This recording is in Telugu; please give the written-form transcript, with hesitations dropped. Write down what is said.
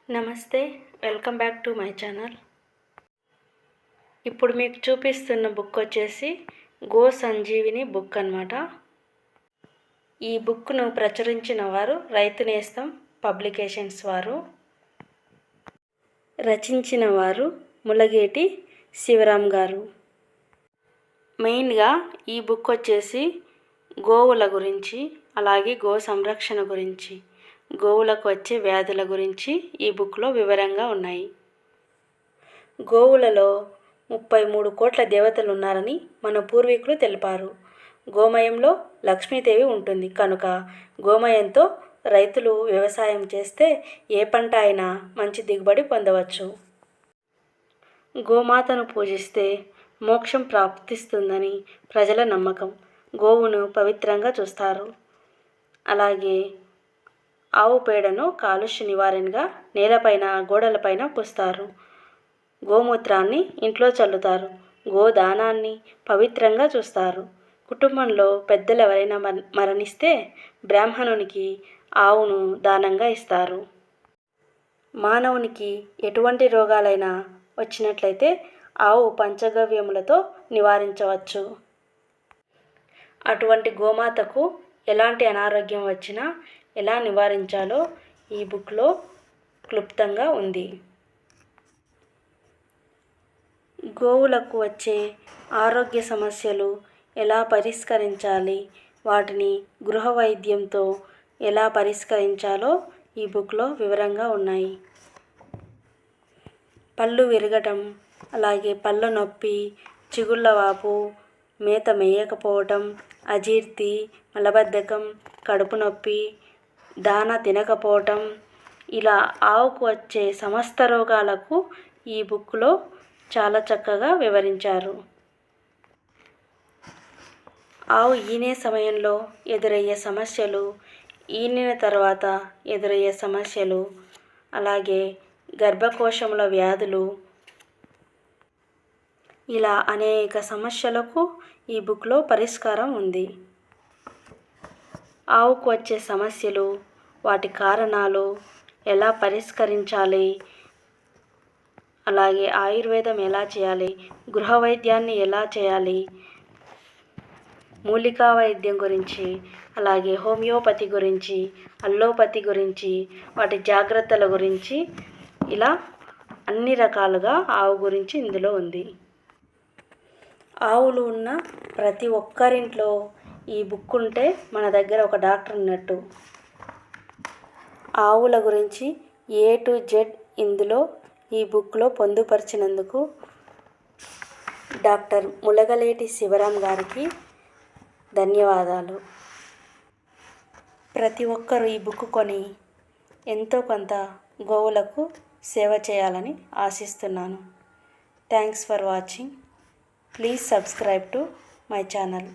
నమస్తే, welcome back to my channel. ఇప్పుడు మీకు చూపిస్తున్న బుక్ వచ్చేసి గో సంజీవిని బుక్ అన్నమాట. ఈ బుక్ను ప్రచురించిన వారు రైతు నేస్తం పబ్లికేషన్స్ వారు. రచించిన వారు ములగేటి శివరాం గారు. మెయిన్గా ఈ బుక్ వచ్చేసి గోవుల గురించి, అలాగే గో సంరక్షణ గురించి, గోవులకు వచ్చే వ్యాధుల గురించి ఈ బుక్లో వివరంగా ఉన్నాయి. గోవులలో 33 కోట్ల దేవతలు ఉన్నారని మన పూర్వీకులు తెలిపారు. గోమయంలో లక్ష్మీదేవి ఉంటుంది కనుక గోమయంతో రైతులు వ్యవసాయం చేస్తే ఏ పంట అయినా మంచి దిగుబడి పొందవచ్చు. గోమాతను పూజిస్తే మోక్షం ప్రాప్తిస్తుందని ప్రజల నమ్మకం. గోవును పవిత్రంగా చూస్తారు. అలాగే ఆవు పేడను కాలుష్య నివారణగా నేలపైన, గోడలపైన పూస్తారు. గోమూత్రాన్ని ఇంట్లో చల్లుతారు. గోదానాన్ని పవిత్రంగా చూస్తారు. కుటుంబంలో పెద్దలు ఎవరైనా మరణిస్తే బ్రాహ్మణునికి ఆవును దానంగా ఇస్తారు. మానవునికి ఎటువంటి రోగాలైనా వచ్చినట్లయితే ఆవు పంచగవ్యములతో నివారించవచ్చు. అటువంటి గోమాతకు ఎలాంటి అనారోగ్యం వచ్చినా ఎలా నివారించాలో ఈ బుక్లో క్లుప్తంగా ఉంది. గోవులకు వచ్చే ఆరోగ్య సమస్యలు ఎలా పరిష్కరించాలి, వాటిని గృహ వైద్యంతో ఎలా పరిష్కరించాలో ఈ బుక్లో వివరంగా ఉన్నాయి. పళ్ళు విరగటం, అలాగే పళ్ళ నొప్పి, చిగుళ్ళవాపు, మేత మేయకపోవటం, అజీర్తి, మలబద్ధకం, కడుపు నొప్పి, దాన తినకపోవటం, ఇలా ఆవుకు వచ్చే సమస్త రోగాలకు ఈ బుక్లో చాలా చక్కగా వివరించారు. ఆవు ఈనే సమయంలో ఎదురయ్యే సమస్యలు, ఈనిన తర్వాత ఎదురయ్యే సమస్యలు, అలాగే గర్భకోశముల వ్యాధులు, ఇలా అనేక సమస్యలకు ఈ బుక్లో పరిష్కారం ఉంది. ఆవుకు వచ్చే సమస్యలు, వాటి కారణాలు, ఎలా పరిష్కరించాలి, అలాగే ఆయుర్వేదం ఎలా చేయాలి, గృహ వైద్యాన్ని ఎలా చేయాలి, మూలికా వైద్యం గురించి, అలాగే హోమియోపతి గురించి, అల్లోపతి గురించి, వాటి జాగ్రత్తల గురించి, ఇలా అన్ని రకాలుగా ఆవు గురించి ఇందులో ఉంది. ఆవులు ఉన్న ప్రతి ఒక్కరింట్లో ఈ బుక్ ఉంటే మన దగ్గర ఒక డాక్టర్ ఉన్నట్టు. ఆవుల గురించి A to Z ఇందులో ఈ బుక్లో పొందుపరిచినందుకు డాక్టర్ ములగలేటి శివరాం గారికి ధన్యవాదాలు. ప్రతి ఒక్కరూ ఈ బుక్ కొని ఎంతో కొంత గోవులకు సేవ చేయాలని ఆశిస్తున్నాను. Thanks for watching. Please subscribe to my channel.